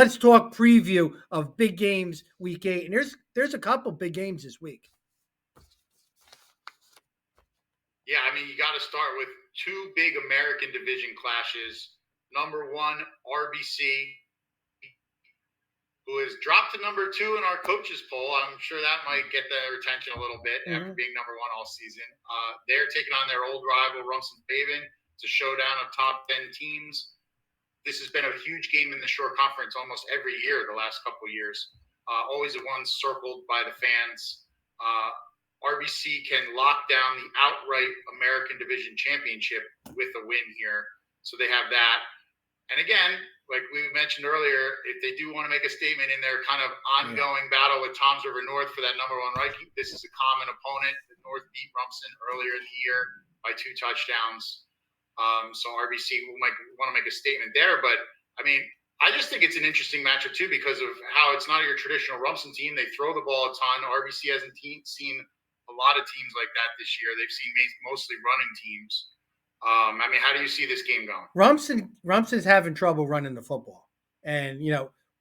Let's talk preview of big games week 8. And there's a couple big games this week. Yeah, I mean, you got to start with two big American division clashes. Number one, RBC, who has dropped to number 2 in our coaches poll. I'm sure that might get their attention a little bit after being number 1 all season. They're taking on their old rival, Rumson. It's a showdown of top 10 teams. This has been a huge game in the Shore Conference almost every year the last couple of years. Always the one circled by the fans. RBC can lock down the outright American Division Championship with a win here. So they have that. And again, like we mentioned earlier, if they do want to make a statement in their kind of ongoing battle with Toms River North for that number 1 ranking, this is a common opponent. The North beat Rumson earlier in the year by 2 touchdowns. So RBC might want to make a statement there. But, I mean, I just think it's an interesting matchup, too, because of how it's not your traditional Rumson team. They throw the ball a ton. RBC hasn't seen a lot of teams like that this year. They've seen mostly running teams. I mean, how do you see this game going? Rumson's having trouble running the football. And,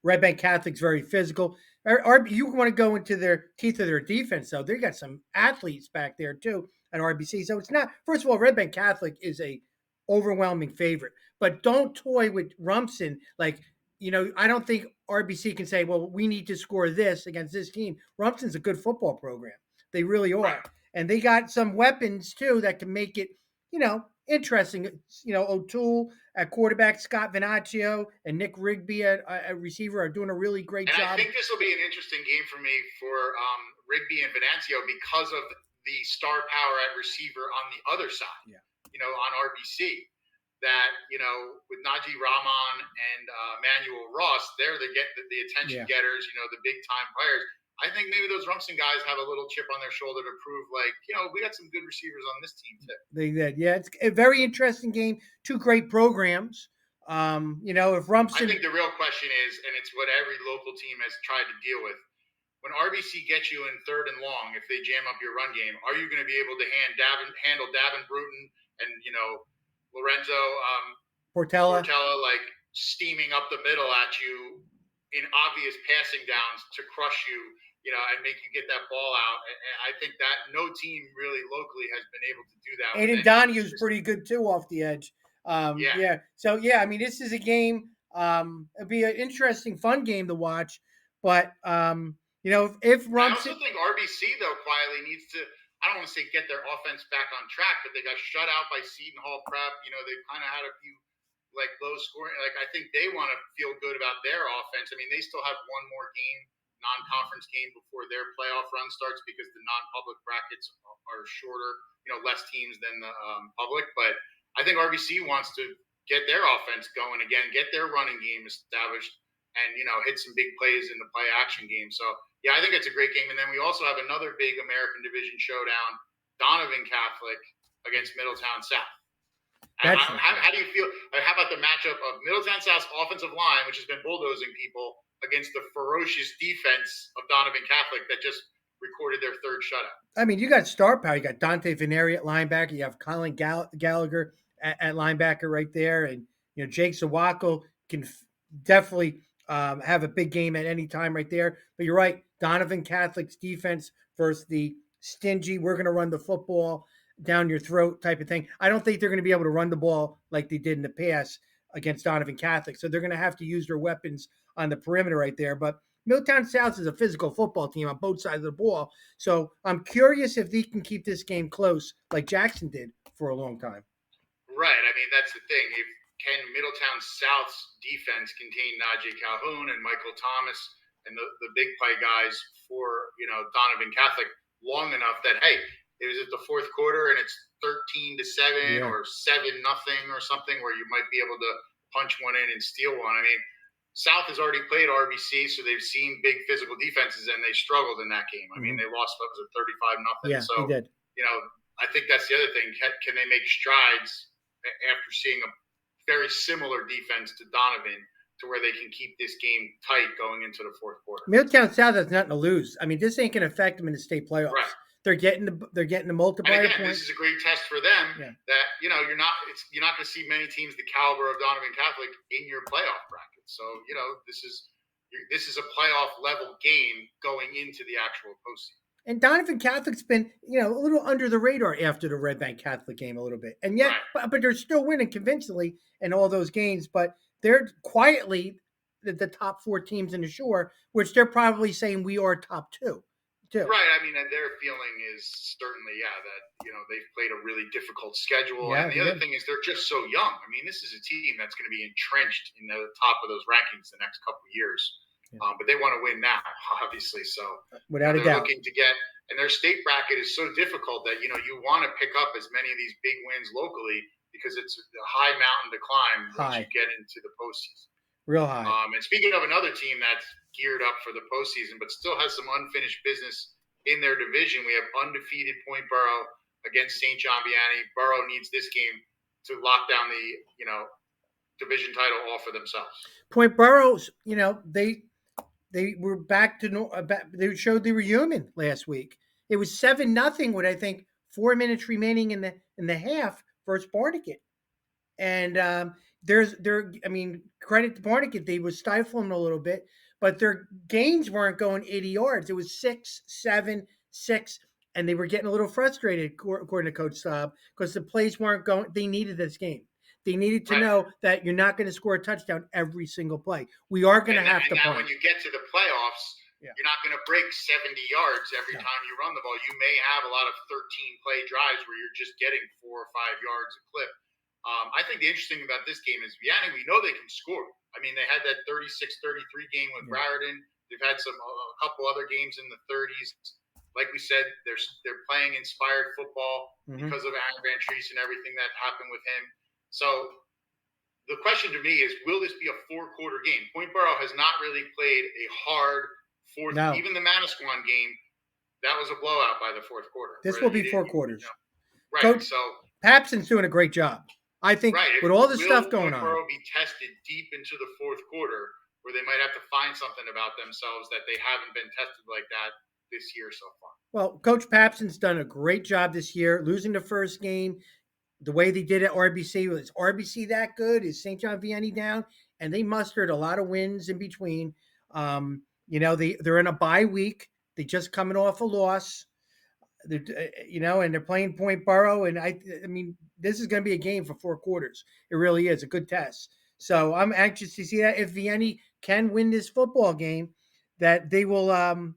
Red Bank Catholic's very physical. You want to go into their teeth of their defense, though. They got some athletes back there, too, at RBC. So it's not – first of all, Red Bank Catholic is a overwhelming favorite. But don't toy with Rumson. Like, I don't think RBC can say, well, we need to score this against this team. Rumson's a good football program. They really are. Right. And they got some weapons, too, that can make it, interesting. O'Toole at quarterback, Scott Venaccio and Nick Rigby at receiver are doing a really great job. I think this will be an interesting game for me for Rigby and Venaccio because of the star power at receiver on the other side, on RBC. That, with Najee Rahman and Manuel Ross, they're the attention getters, the big-time players. I think maybe those Rumson guys have a little chip on their shoulder to prove, we got some good receivers on this team, too. They did. Yeah, it's a very interesting game. 2 great programs. If Rumson... I think the real question is, and it's what every local team has tried to deal with, when RBC gets you in 3rd and long, if they jam up your run game, are you going to be able to handle Davin Bruton and, Lorenzo Portella, steaming up the middle at you in obvious passing downs to crush you, and make you get that ball out. And I think that no team really locally has been able to do that. Aiden Donahue's pretty good, too, off the edge. So, I mean, this is a game. It'll be an interesting, fun game to watch. But, if Rumson... I also think RBC, though, quietly needs to, I don't want to say get their offense back on track, but they got shut out by Seton Hall Prep. They've kind of had a few, low scoring. I think they want to feel good about their offense. I mean, they still have one more game, non-conference game before their playoff run starts because the non-public brackets are shorter, less teams than the public. But I think RBC wants to get their offense going again, get their running game established, and, hit some big plays in the play action game. So, yeah, I think it's a great game. And then we also have another big American Division showdown, Donovan Catholic against Middletown South. How do you feel? How about the matchup of Middletown South's offensive line, which has been bulldozing people, against the ferocious defense of Donovan Catholic that just recorded their 3rd shutout? I mean, you got star power. You got Dante Vianney at linebacker. You have Colin Gallagher at linebacker right there. And, Jake Zawako can definitely have a big game at any time right there. But you're right. Donovan Catholic's defense versus the stingy, we're going to run the football down your throat type of thing. I don't think they're going to be able to run the ball like they did in the past against Donovan Catholic. So they're going to have to use their weapons on the perimeter right there. But Middletown South is a physical football team on both sides of the ball. So I'm curious if they can keep this game close like Jackson did for a long time. Right. I mean, that's the thing. Can Middletown South's defense contain Najee Calhoun and Michael Thomas and the big play guys for, Donovan Catholic long enough that, hey, it was at the 4th quarter and it's 13-7 or 7-0 or something where you might be able to punch one in and steal one. I mean, South has already played RBC, so they've seen big physical defenses and they struggled in that game. I mean, they lost, what was it, 35-0? Yeah, so, they did. I think that's the other thing. Can they make strides after seeing a very similar defense to Donovan to where they can keep this game tight going into the 4th quarter? Middletown South has nothing to lose. I mean, this ain't going to affect them in the state playoffs. Right. They're getting the multiplier And again, points. this is a great test for them. Yeah. That you're not going to see many teams the caliber of Donovan Catholic in your playoff bracket. So this is a playoff level game going into the actual postseason. And Donovan Catholic's been, a little under the radar after the Red Bank Catholic game a little bit. And yet, Right. but they're still winning convincingly in all those games. But they're quietly the top 4 teams in the Shore, which they're probably saying we are top 2. Right. I mean, and their feeling is certainly, that, they've played a really difficult schedule. Yeah, and the other thing is they're just so young. I mean, this is a team that's going to be entrenched in the top of those rankings the next couple of years. Yeah. But they want to win now, obviously. So without a they're doubt, looking to get, and their state bracket is so difficult that, you want to pick up as many of these big wins locally because it's a high mountain to climb once you get into the postseason. Real high. And speaking of another team that's geared up for the postseason, but still has some unfinished business in their division, we have undefeated Point Boro against St. John Vianney. Boro needs this game to lock down the division title all for themselves. Point Boro's, they were back to they showed they were human last week. It was 7-0 with I think 4 minutes remaining in the half versus Barnegat. And credit to Barnegat, they were stifling a little bit, but their gains weren't going 80 yards. It was 6, 7, 6, and they were getting a little frustrated, according to Coach Saab, because the plays weren't going. They needed this game. They needed to know that you're not going to score a touchdown every single play. We are going to have to now punt. when you get to the playoffs, you're not going to break 70 yards every time you run the ball. You may have a lot of 13-play drives where you're just getting 4 or 5 yards a clip. I think the interesting about this game is Vianney, we know they can score. I mean, they had that 36-33 game with Briarden. They've had a couple other games in the 30s. Like we said, they're playing inspired football because of Aaron Van Treese and everything that happened with him. So the question to me is, will this be a 4-quarter game? Point Boro has not really played a hard fourth. No. Even the Manasquan game, that was a blowout by the fourth quarter. This will be 4 quarters. Right. Coach So Papson's doing a great job. I think with all this stuff going on. Will Boro be tested deep into the fourth quarter where they might have to find something about themselves that they haven't been tested like that this year so far? Well, Coach Papson's done a great job this year, losing the first game. The way they did at RBC, was RBC that good? Is St. John Vianney down? And they mustered a lot of wins in between. They're in a bye week. They just coming off a loss. And they're playing Point Boro. And I mean, this is going to be a game for 4 quarters. It really is a good test. So I'm anxious to see that if Vianney can win this football game, that they will, No,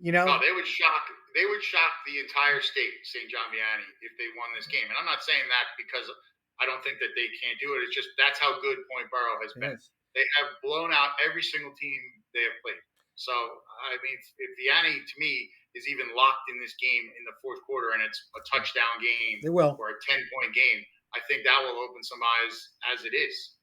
they would shock. They would shock the entire state, St. John Vianney, if they won this game. And I'm not saying that because I don't think that they can't do it. It's just that's how good Point Boro has been. They have blown out every single team they have played. So, I mean, if Vianney, to me, is even locked in this game in the fourth quarter and it's a touchdown game or a 10-point game, I think that will open some eyes as it is.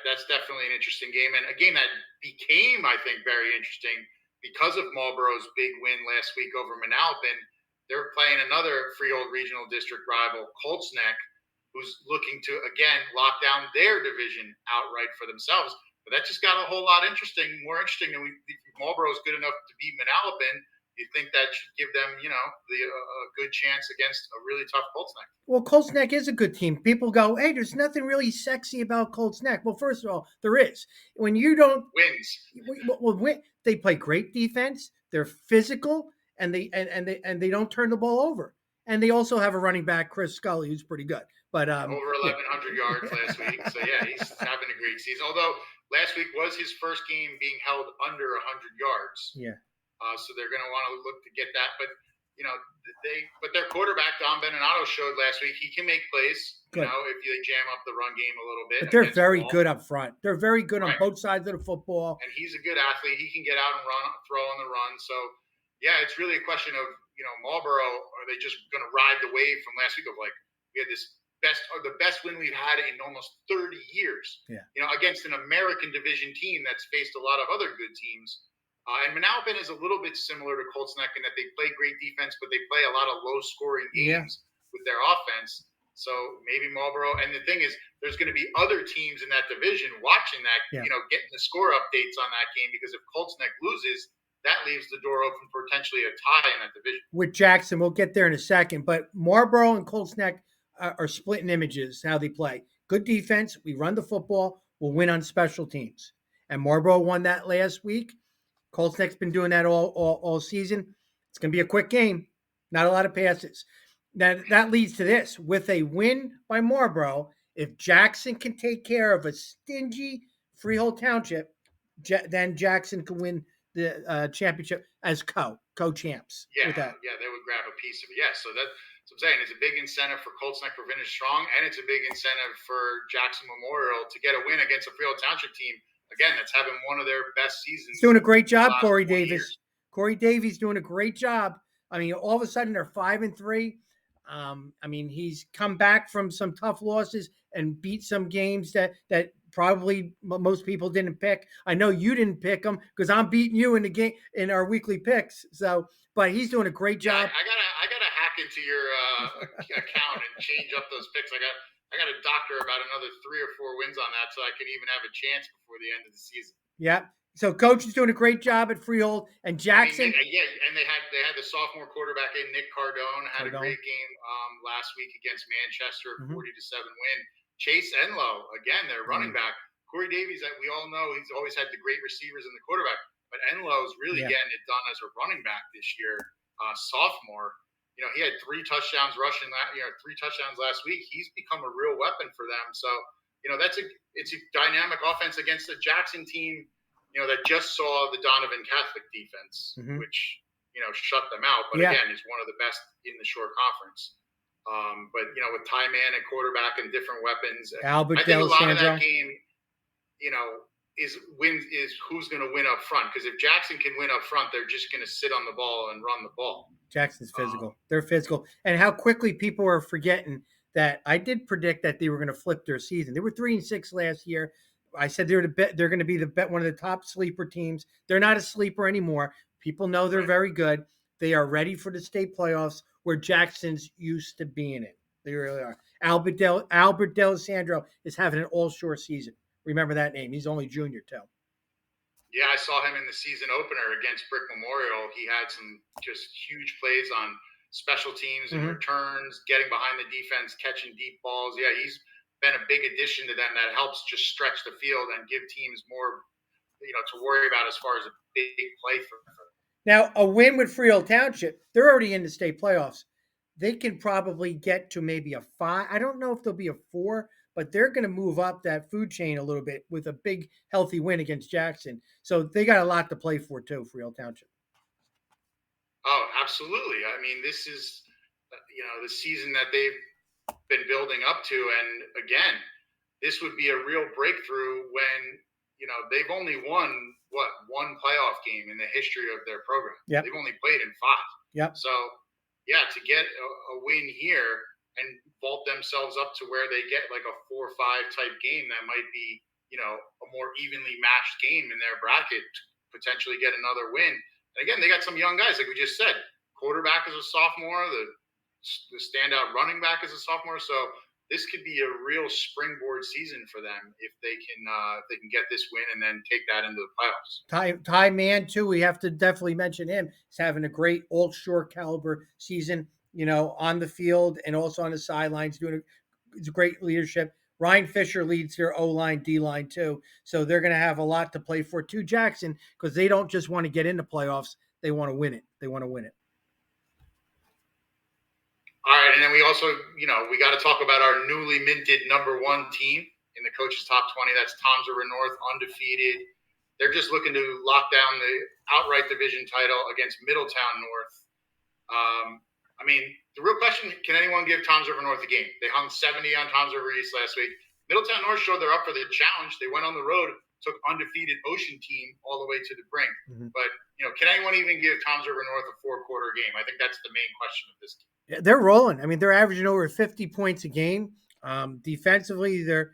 That's definitely an interesting game. And a game that became, I think, very interesting because of Marlboro's big win last week over Manalapan. They're playing another Freehold Regional District rival, Colts, who's looking to, again, lock down their division outright for themselves. But that just got a whole lot more interesting than if Marlboro's good enough to beat Manalapan. You think that should give them, a good chance against a really tough Colts Neck. Well, Colts Neck is a good team. People go, hey, there's nothing really sexy about Colts Neck. Well, first of all, there is. When you don't wins, they play great defense. They're physical, and they don't turn the ball over. And they also have a running back, Chris Scully, who's pretty good. But over 1,100 yards last week. So he's having a great season. Although last week was his first game being held under 100 yards. Yeah. So they're going to want to look to get that. But, their quarterback, Don Beninado, showed last week he can make plays, if they jam up the run game a little bit. But they're very good up front. They're very good on both sides of the football. And he's a good athlete. He can get out and throw on the run. So, it's really a question of, Marlboro, are they just going to ride the wave from last week of we had the best win we've had in almost 30 years, against an American division team that's faced a lot of other good teams. And Manalapan is a little bit similar to Colts Neck in that they play great defense, but they play a lot of low-scoring games with their offense. So maybe Marlboro. And the thing is, there's going to be other teams in that division watching that, getting the score updates on that game, because if Colts Neck loses, that leaves the door open for potentially a tie in that division. With Jackson, we'll get there in a second. But Marlboro and Colts Neck are splitting images how they play. Good defense. We run the football. We'll win on special teams. And Marlboro won that last week. Colts Neck's been doing that all season. It's going to be a quick game. Not a lot of passes. That leads to this. With a win by Marlboro, if Jackson can take care of a stingy Freehold Township, then Jackson can win the championship as co-champs. Yeah, with that. yeah, they would grab a piece of it. Yeah, so that's what I'm saying. It's a big incentive for Colts Neck for finish strong, and it's a big incentive for Jackson Memorial to get a win against a Freehold Township team. Again, that's having one of their best seasons. He's doing a great job, Corey Davis. Years. Corey Davies doing a great job. I mean, all of a sudden they're 5-3. I mean, he's come back from some tough losses and beat some games that probably most people didn't pick. I know you didn't pick them because I'm beating you in the game in our weekly picks. So, but he's doing a great job. Yeah, I gotta hack into your account and change up those picks. I got a doctor about another 3 or 4 wins on that, so I can even have a chance before the end of the season. Yeah. So coach is doing a great job at Freehold, and Jackson. I mean, and they had the sophomore quarterback in Nick Cardone had a great game last week against Manchester, 40-7 win. Chase Enlow again, their running back. Corey Davies, that we all know, he's always had the great receivers and the quarterback, but Enlow's really getting it done as a running back this year. Sophomore, you know, he had 3 touchdowns rushing that, 3 touchdowns last week. He's become a real weapon for them. So, you know, it's a dynamic offense against the Jackson team. You know, that just saw the Donovan Catholic defense, which, you know, shut them out. But again, is one of the best in the shore conference. But, you know, with Ty Man and quarterback and different weapons, I think a lot of that game, you know, is who's going to win up front. Because if Jackson can win up front, they're just going to sit on the ball and run the ball. Jackson's physical. They're physical. And how quickly people are forgetting that I did predict that they were going to flip their season. They were 3-6 last year. I said they're going to be one of the top sleeper teams. They're not a sleeper anymore. People know they're very good. They are ready for the state playoffs where Jackson's used to being in. They really are. Albert D'Alessandro is having an all-shore season. Remember that name. He's only junior too. Yeah, I saw him in the season opener against Brick Memorial. He had some just huge plays on special teams and returns, getting behind the defense, catching deep balls. Yeah, he's been a big addition to them that helps just stretch the field and give teams more, you know, to worry about as far as a big play for them. Now, a win with Freehold Township, they're already in the state playoffs. They can probably get to maybe a 5. I don't know if they'll be a 4, but they're going to move up that food chain a little bit with a big, healthy win against Jackson. So they got a lot to play for too, Freehold Township. Oh, absolutely. I mean, this is, you know, the season that they've been building up to, and again, this would be a real breakthrough when, you know, they've only won one playoff game in the history of their program. They've only played in 5. So yeah, to get a win here and vault themselves up to where they get like a 4-5 type game that might be, you know, a more evenly matched game in their bracket, potentially get another win. And again, they got some young guys, like we just said. Quarterback is a sophomore, the standout running back is a sophomore, so this could be a real springboard season for them if they can get this win and then take that into the playoffs. Ty Man too, we have to definitely mention him. He's having a great all-shore caliber season, you know, on the field and also on the sidelines, doing a great leadership. Ryan Fisher leads their O-line, D-line too, so they're going to have a lot to play for too, Jackson, because they don't just want to get into playoffs; they want to win it. They want to win it. All right, and then we also, you know, we got to talk about our newly minted number 1 team in the coaches' top 20. That's Toms River North, undefeated. They're just looking to lock down the outright division title against Middletown North. I mean, the real question, can anyone give Toms River North a game? They hung 70 on Toms River East last week. Middletown North showed they're up for the challenge. They went on the road, took undefeated Ocean team all the way to the brink. But, you know, can anyone even give Toms River North a 4-quarter game? I think that's the main question of this game. Yeah, they're rolling. I mean, they're averaging over 50 points a game. Defensively, they're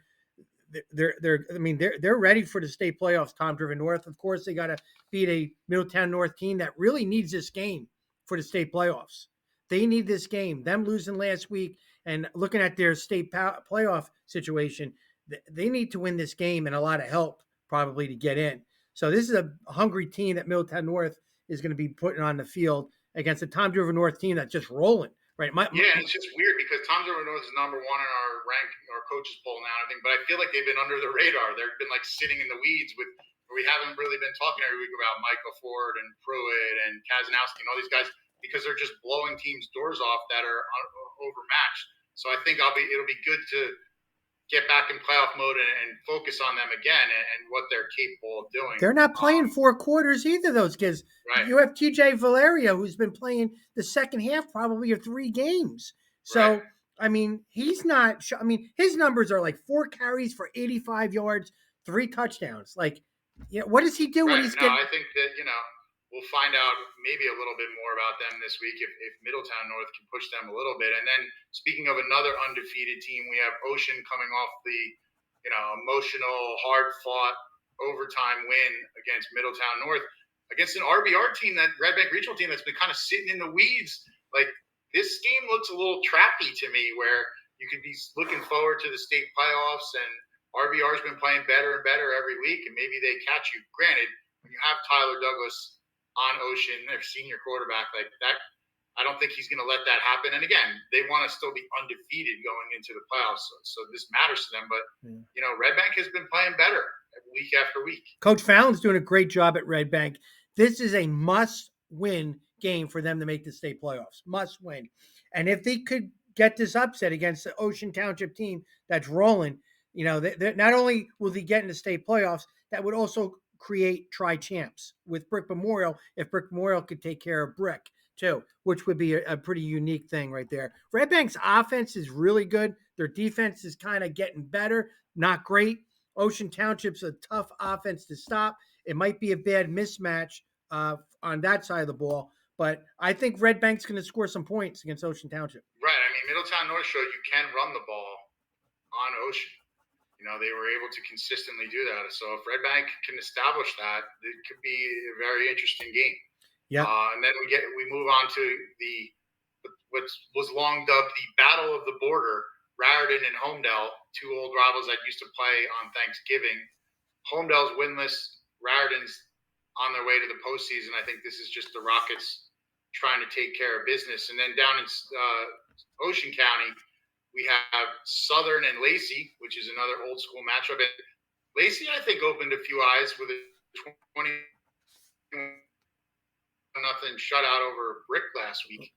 ready for the state playoffs. Toms River North, of course, they got to beat a Middletown North team that really needs this game for the state playoffs. They need this game. Them losing last week and looking at their state playoff situation, they need to win this game and a lot of help probably to get in. So this is a hungry team that Middletown North is going to be putting on the field against a Tom River North team that's just rolling. Right. Yeah, and it's just weird because Tom's River North is number one in our our coaches poll now, I think. But I feel like they've been under the radar. They've been like sitting in the weeds where we haven't really been talking every week about Michael Ford and Pruitt and Kazanowski and all these guys because they're just blowing teams' doors off that are overmatched. So I think it'll be good to get back in playoff mode and focus on them again and what they're capable of doing. They're not playing 4 quarters either, those kids. Right. You have TJ Valerio, who's been playing the second half probably of 3 games. So, right. I mean, he's not – I mean, his numbers are like 4 carries for 85 yards, 3 touchdowns. Like, what does he do when he's getting – I think that, we'll find out maybe a little bit more about them this week if Middletown North can push them a little bit. And then speaking of another undefeated team, we have Ocean coming off the, emotional, hard-fought overtime win against Middletown North, against an RBR team, that Red Bank Regional team that's been kind of sitting in the weeds. Like, this game looks a little trappy to me where you could be looking forward to the state playoffs and RBR's been playing better and better every week and maybe they catch you. Granted, when you have Tyler Douglas on Ocean, their senior quarterback, like that, I don't think he's going to let that happen. And again, they want to still be undefeated going into the playoffs. So this matters to them. But, Red Bank has been playing better week after week. Coach Fallon's doing a great job at Red Bank. This is a must-win game for them to make the state playoffs. Must win. And if they could get this upset against the Ocean Township team that's rolling, they're not only will they get in the state playoffs, that would also create tri-champs with Brick Memorial if Brick Memorial could take care of Brick too, which would be a pretty unique thing right there. Red Bank's offense is really good. Their defense is kind of getting better, not great. Ocean Township's a tough offense to stop. It might be a bad mismatch on that side of the ball, but I think Red Bank's going to score some points against Ocean Township. Right. I mean, Middletown North showed you can run the ball on Ocean. They were able to consistently do that. So if Red Bank can establish that, it could be a very interesting game. Yeah. And then we move on to what was long dubbed the Battle of the Border, Raritan and Homedale, 2 old rivals that used to play on Thanksgiving. Homedale's winless. Raritan's on their way to the postseason. I think this is just the Rockets trying to take care of business. And then down in Ocean County, we have Southern and Lacey, which is another old school matchup. And Lacey, I think, opened a few eyes with a 20-0 shutout over Brick last week.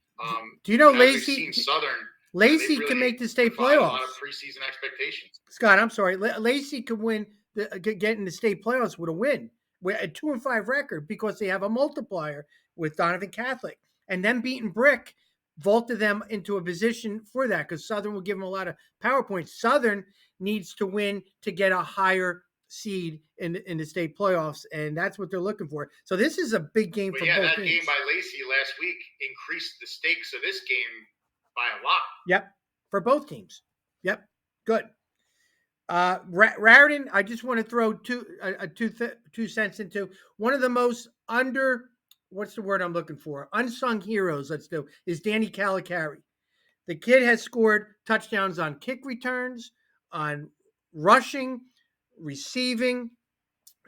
Do you know Lacey? Southern. Lacey can make the state playoffs. A lot of preseason expectations. Scott, I'm sorry. Lacey could win, get in the state playoffs with a win, with a 2-5 record because they have a multiplier with Donovan Catholic, and them beating Brick vaulted them into a position for that because Southern will give them a lot of power points. Southern needs to win to get a higher seed in the state playoffs, and that's what they're looking for. So this is a big game for both teams. That game by Lacey last week increased the stakes of this game by a lot. Yep, for both teams. Yep, good. Raritan, I just want to throw two cents into one of the most what's the word I'm looking for? Unsung heroes, is Danny Calicari. The kid has scored touchdowns on kick returns, on rushing, receiving.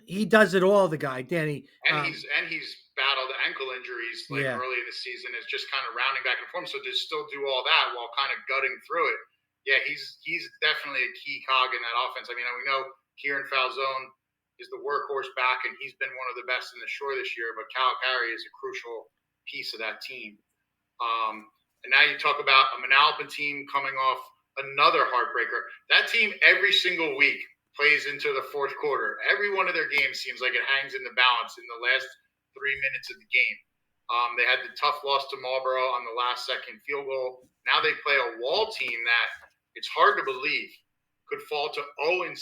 He does it all, the guy, Danny. And he's battled ankle injuries early in the season. Is just kind of rounding back and forth. So to still do all that while kind of gutting through it. Yeah, he's definitely a key cog in that offense. I mean, we know Kieran Falzone is the workhorse back, and he's been one of the best in the shore this year. But Calicari is a crucial piece of that team. And now you talk about a Manalapan team coming off another heartbreaker. That team every single week plays into the fourth quarter. Every one of their games seems like it hangs in the balance in the last 3 minutes of the game. They had the tough loss to Marlboro on the last second field goal. Now they play a Wall team that it's hard to believe could fall to 0-7,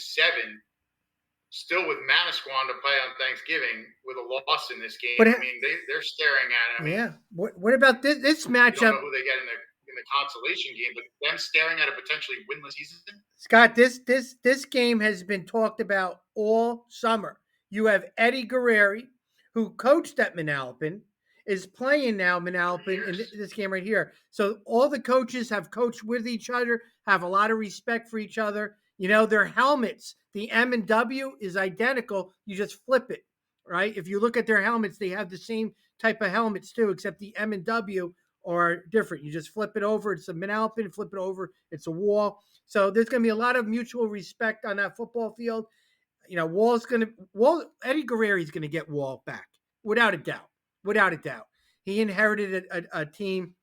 still with Manasquan to play on Thanksgiving with a loss in this game. But, I mean, they're staring at it. What about this matchup? I don't know who they get in the consolation game, but them staring at a potentially winless season. Scott, this game has been talked about all summer. You have Eddie Guerreri, who coached at Manalapan, is playing now Manalapan in this game right here. So all the coaches have coached with each other, have a lot of respect for each other. Their helmets, the M and W is identical. You just flip it. right? If you look at their helmets, they have the same type of helmets too, except the M and W are different. You just flip it over, it's a Manalapan, flip it over, it's a wall. So there's going to be a lot of mutual respect on that football field. Eddie Guerreri's going to get Wall back without a doubt, without a doubt. He inherited a team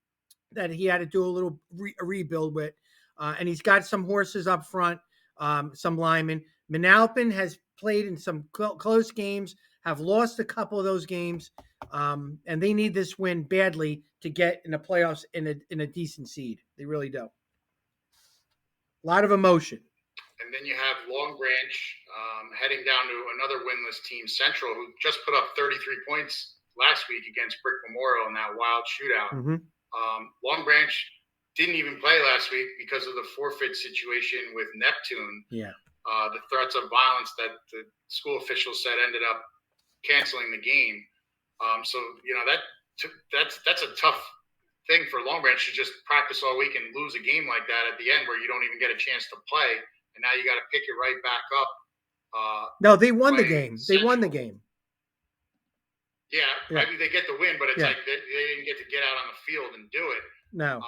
that he had to do a little rebuild with, and he's got some horses up front, some linemen. Manalapan has played in some close games, have lost a couple of those games, and they need this win badly to get in the playoffs in a decent seed. They really do. A lot of emotion. And then you have Long Branch heading down to another winless team, Central, who just put up 33 points last week against Brick Memorial in that wild shootout. Mm-hmm. Long Branch didn't even play last week because of the forfeit situation with Neptune. Yeah. The threats of violence that the school officials said ended up canceling the game. So that's a tough thing for Long Branch to just practice all week and lose a game like that at the end where you don't even get a chance to play, and now you got to pick it right back up. No, they won the game. Central. They won the game. Yeah, I mean, they get the win, but it's like they didn't get to get out on the field and do it. No.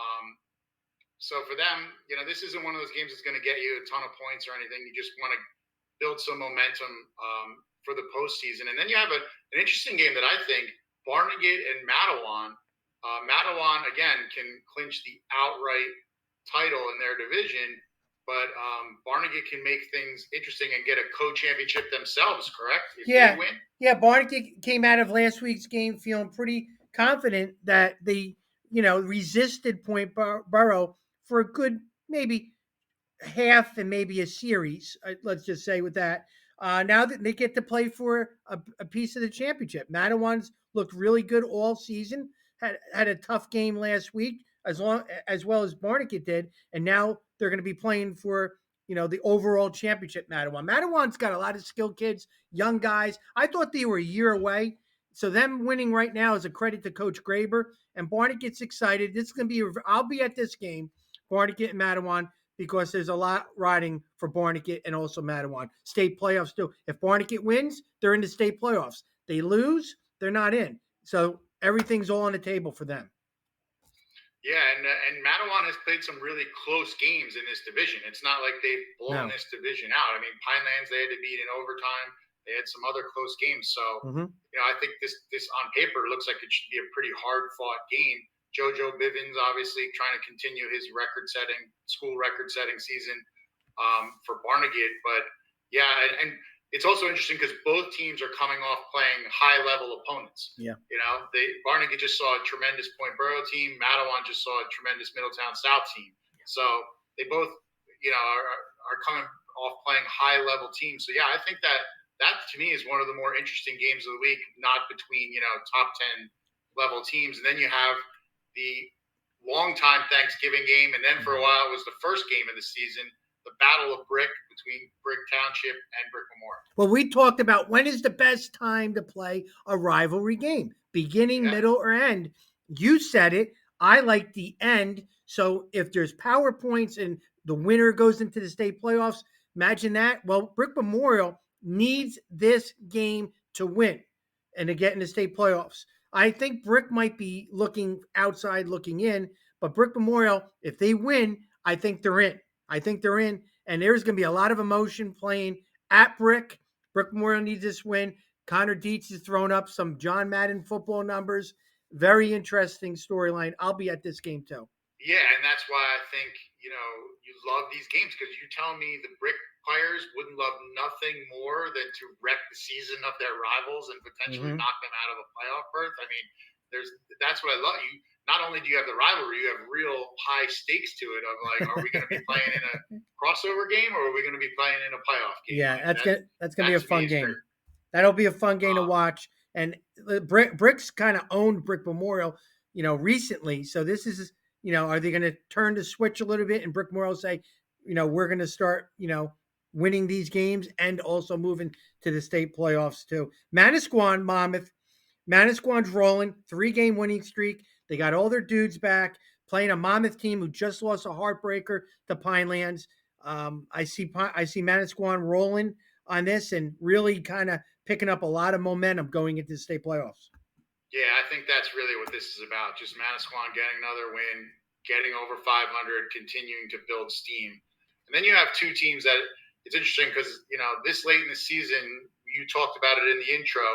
So for them, this isn't one of those games that's going to get you a ton of points or anything. You just want to build some momentum for the postseason. And then you have an interesting game that I think Barnegat and Matawan. Matawan, again, can clinch the outright title in their division, but Barnegat can make things interesting and get a co-championship themselves, correct? If they win? Yeah, Barnegat came out of last week's game feeling pretty confident that they, resisted Point Boro for a good maybe half and maybe a series, let's just say with that. Now that they get to play for a piece of the championship. Matawan's looked really good all season, had a tough game last week as well as Barnegat did, and now they're going to be playing for the overall championship. Matawan's got a lot of skilled kids, young guys. I thought they were a year away. So them winning right now is a credit to Coach Graber, and Barnegat's excited. This is going to be I'll be at this game, Barnegat and Matawan, because there's a lot riding for Barnegat and also Matawan. State playoffs too. If Barnegat wins, they're in the state playoffs. They lose, they're not in. So everything's all on the table for them. Yeah, and Matawan has played some really close games in this division. It's not like they've blown this division out. I mean, Pinelands they had to beat in overtime. They had some other close games. So, I think this on paper looks like it should be a pretty hard-fought game. JoJo Bivens obviously trying to continue his school record-setting season for Barnegat. But, yeah, and it's also interesting because both teams are coming off playing high-level opponents. Yeah. Barnegat just saw a tremendous Point Boro team. Matawan just saw a tremendous Middletown South team. So they both, are coming off playing high-level teams. So, yeah, I think that to me is one of the more interesting games of the week, not between, top 10 level teams. And then you have the long-time Thanksgiving game. And then for a while, it was the first game of the season, the Battle of Brick between Brick Township and Brick Memorial. Well, we talked about when is the best time to play a rivalry game, beginning, middle, or end. You said it. I like the end. So if there's PowerPoints and the winner goes into the state playoffs, imagine that. Well, Brick Memorial needs this game to win and to get in the state playoffs. I think Brick might be looking outside, looking in, but Brick Memorial, if they win, I think they're in. And there's going to be a lot of emotion playing at Brick. Brick Memorial needs this win. Connor Dietz has thrown up some John Madden football numbers. Very interesting storyline. I'll be at this game too. Yeah, and that's why I think, you love these games because you tell me the Brick players wouldn't love nothing more than to wreck the season of their rivals and potentially knock them out of a playoff berth. I mean, that's what I love. You not only do you have the rivalry, you have real high stakes to it of like, are we going to be playing in a crossover game or are we going to be playing in a playoff game? Yeah, that's gonna be a fun game. That'll be a fun game to watch. And Brick's kind of owned Brick Memorial, recently. So this is, are they going to turn the switch a little bit and Brick Memorial say, we're going to start, winning these games and also moving to the state playoffs too. Manasquan, Monmouth. Manasquan's rolling, 3-game winning streak. They got all their dudes back, playing a Monmouth team who just lost a heartbreaker to Pinelands. I see Manasquan rolling on this and really kind of picking up a lot of momentum going into the state playoffs. Yeah, I think that's really what this is about. Just Manasquan getting another win, getting over 500, continuing to build steam. And then you have two teams that it's interesting because, this late in the season, you talked about it in the intro,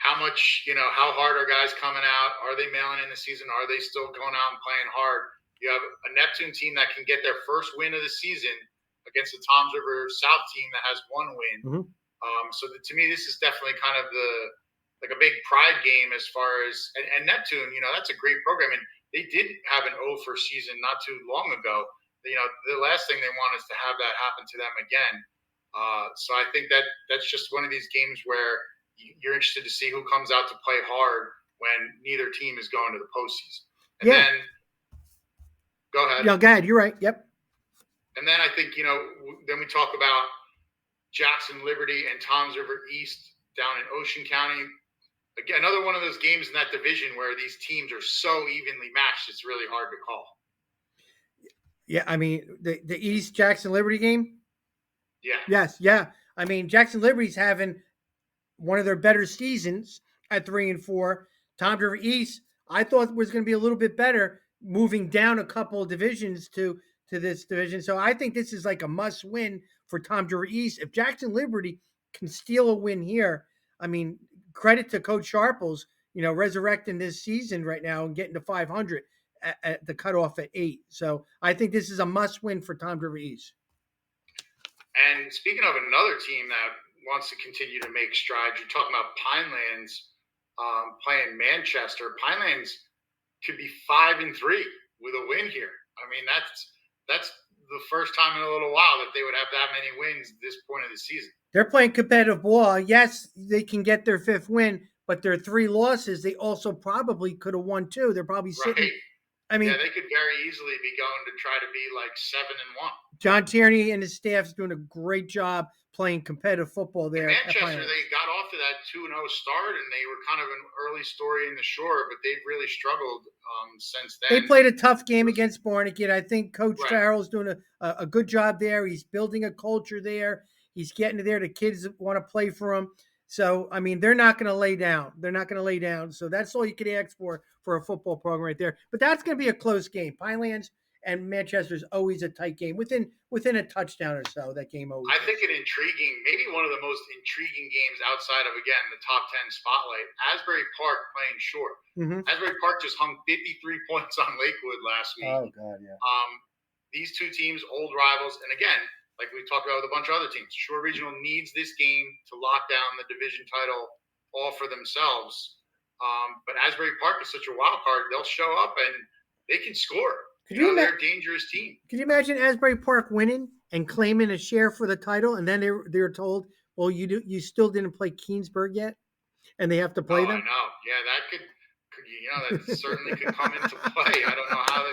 how much, how hard are guys coming out? Are they mailing in the season? Are they still going out and playing hard? You have a Neptune team that can get their first win of the season against the Toms River South team that has one win. Mm-hmm. So to me, this is definitely kind of like a big pride game as far as and Neptune. That's a great program, and they did have an O for season not too long ago. The last thing they want is to have that happen to them again. So I think that's just one of these games where you're interested to see who comes out to play hard when neither team is going to the postseason. And then go ahead. Yeah, go ahead. You're right. Yep. And then I think then we talk about Jackson Liberty and Toms River East down in Ocean County. Again, another one of those games in that division where these teams are so evenly matched, it's really hard to call. Yeah, I mean, the East Jackson Liberty game? Yeah. Yes, yeah. I mean, Jackson Liberty's having one of their better seasons at 3-4. Toms River East, I thought was going to be a little bit better, moving down a couple of divisions to this division. So I think this is like a must win for Toms River East. If Jackson Liberty can steal a win here, I mean, credit to Coach Sharples, resurrecting this season right now and getting to 500 at the cutoff at 8. So I think this is a must win for Toms River East. And speaking of another team that wants to continue to make strides, you're talking about Pinelands playing Manchester. Pinelands could be 5-3 with a win here. I mean, that's the first time in a little while that they would have that many wins at this point of the season. They're playing competitive ball. Yes, they can get their 5th win, but their 3 losses, they also probably could have won 2. They're probably sitting. Right. I mean, yeah, they could very easily be going to try to be like 7-1. John Tierney and his staff is doing a great job playing competitive football there. In Manchester, they got off to that 2-0 start, and they were kind of an early story in the shore, but they've really struggled since then. They played a tough game against Barnegat. I think Coach Farrell's doing a good job there. He's building a culture there. He's getting there. The kids want to play for him. So, I mean, they're not going to lay down. They're not going to lay down. So that's all you could ask for a football program right there. But that's going to be a close game. Pinelands and Manchester's always a tight game. Within a touchdown or so, that game always. I think maybe one of the most intriguing games outside of, again, the top 10 spotlight, Asbury Park playing Shore. Mm-hmm. Asbury Park just hung 53 points on Lakewood last week. Oh, God, yeah. These two teams, old rivals. And again, like we talked about with a bunch of other teams, Shore Regional needs this game to lock down the division title all for themselves. But Asbury Park is such a wild card. They'll show up and they can score. They're a dangerous team. Can you imagine Asbury Park winning and claiming a share for the title, and then they're told, well, you still didn't play Keensburg yet, and they have to play them? I know. Yeah, that that certainly could come into play. I don't know how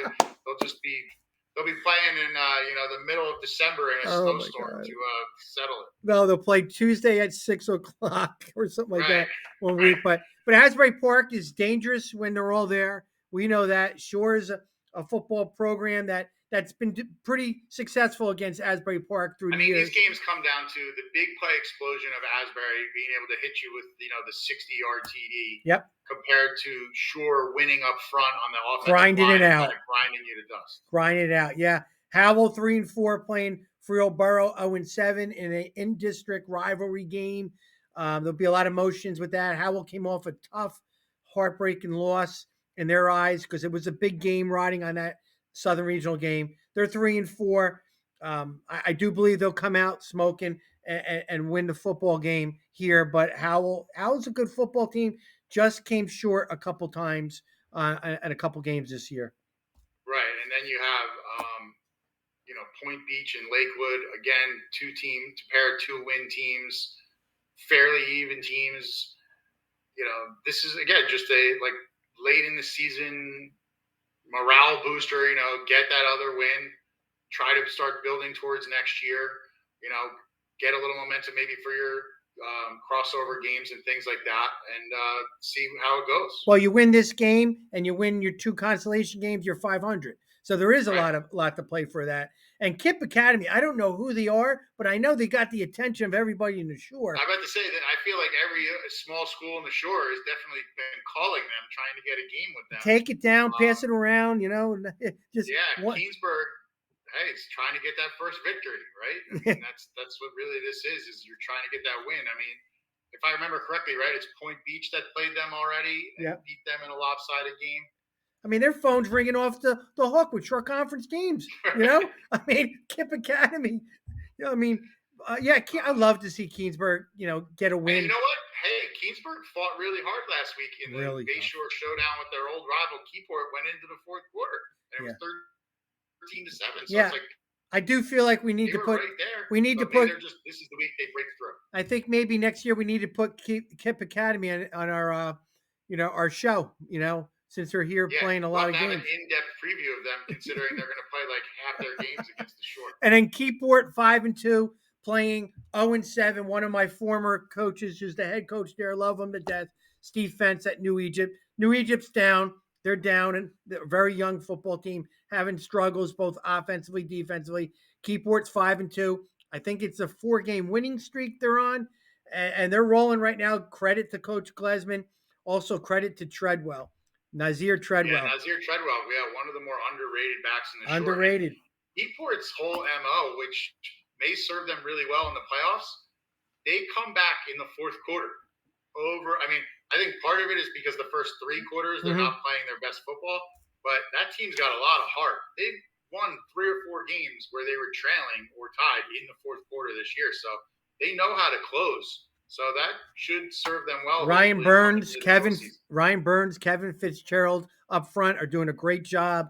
they'll be playing in the middle of December in a snowstorm to settle it. No, they'll play Tuesday at 6:00 or something like that one week. But Asbury Park is dangerous when they're all there. We know that. Shore is a football program that's been pretty successful against Asbury Park through the years. These games come down to the big play explosion of Asbury being able to hit you with the 60-yard TD. Yep. Compared to Shore winning up front on the offensive grinding line it out, grinding you to dust. Grinding it out, yeah. Howell 3-4 playing Freehold Boro 0-7 in an in-district rivalry game. There'll be a lot of emotions with that. Howell came off a tough, heartbreaking loss in their eyes because it was a big game riding on that Southern Regional game. They're 3-4. I do believe they'll come out smoking and win the football game here. But Howell's a good football team. Just came short a couple times at a couple games this year. Right, and then you have Point Beach and Lakewood again, pair of 2-win teams, fairly even teams. This is again just a late in the season morale booster. Get that other win, try to start building towards next year. Get a little momentum maybe for your crossover games and things like that, and see how it goes. Well, you win this game and you win your 2 consolation games, you're 500. So there is a Right. lot to play for that. And Kip Academy, I don't know who they are, but I know they got the attention of everybody in the shore. I'm about to say that I feel like every small school in the shore has definitely been calling them, trying to get a game with them. Take it down, pass it around, just Yeah, one. Keensburg. Hey, it's trying to get that first victory, right? I mean, that's what really this is you're trying to get that win. I mean, if I remember correctly, right, it's Point Beach that played them already and Yeah. beat them in a lopsided game. I mean, their phone's ringing off the hook with short conference teams. I mean, Kip Academy. I mean, I love to see Keensburg, get a And you win. know what? Hey, Keensburg fought really hard last week in the Really tough. Bayshore showdown with their old rival Keyport. Went into the fourth quarter, and it was 13-7. So Yeah. it's like I do feel like we need they to were put. right there. We need to But maybe put. they're just this is the week they break through. I think maybe next year we need to put Kip Academy on our, our show. Since they're here Yeah, playing a we'll lot have of to have games. an in-depth preview of them, considering they're going to play like half their games against the Shore. And then Keyport 5-2, playing 0-7. One of my former coaches, who's the head coach there, love him to death. Steve Fence at New Egypt. New Egypt's down. They're down, and they're a very young football team having struggles both offensively, defensively. Keyport's 5-2. I think it's a 4-game winning streak they're on, and they're rolling right now. Credit to Coach Glesman. Also credit to Treadwell, Nazir Treadwell. Yeah, Nazir Treadwell. Yeah, one of the more underrated backs in the Shore. Underrated. Keyport's whole MO, which may serve them really well in the playoffs, they come back in the fourth quarter. I think part of it is because the first 3 quarters they're not playing their best football, but that team's got a lot of heart. They've won 3 or 4 games where they were trailing or tied in the fourth quarter this year, so they know how to close. So that should serve them well. Ryan Burns, Kevin Fitzgerald up front are doing a great job,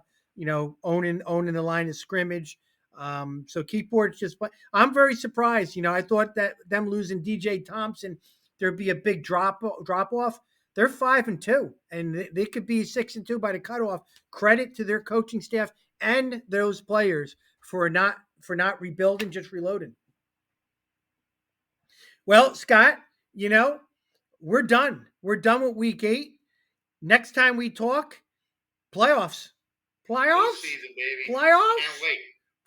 owning the line of scrimmage. So Keyport's just. I'm very surprised. I thought that them losing DJ Thompson, there'd be a big drop off. They're 5-2, and they could be 6-2 by the cutoff. Credit to their coaching staff and those players for not rebuilding, just reloading. Well, Scott, we're done. We're done with week 8. Next time we talk, playoffs. Playoffs? Season, baby. Playoffs? Can't wait.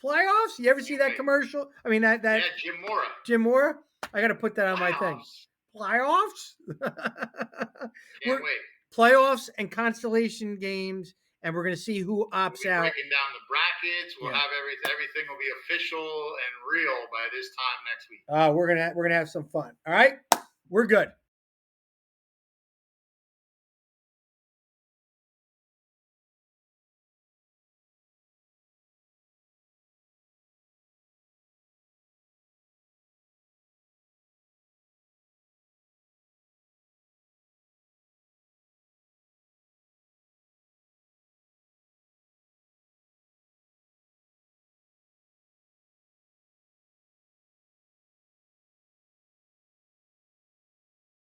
Playoffs? You ever see that commercial? I mean, that Yeah, Jim Mora. Jim Mora? I got to put that on my thing. Playoffs? Can't wait. Playoffs and constellation games, and we're going to see who opts out. Breaking down the brackets. We'll have everything will be official and real by this time next week. We're gonna have some fun. All right, we're good.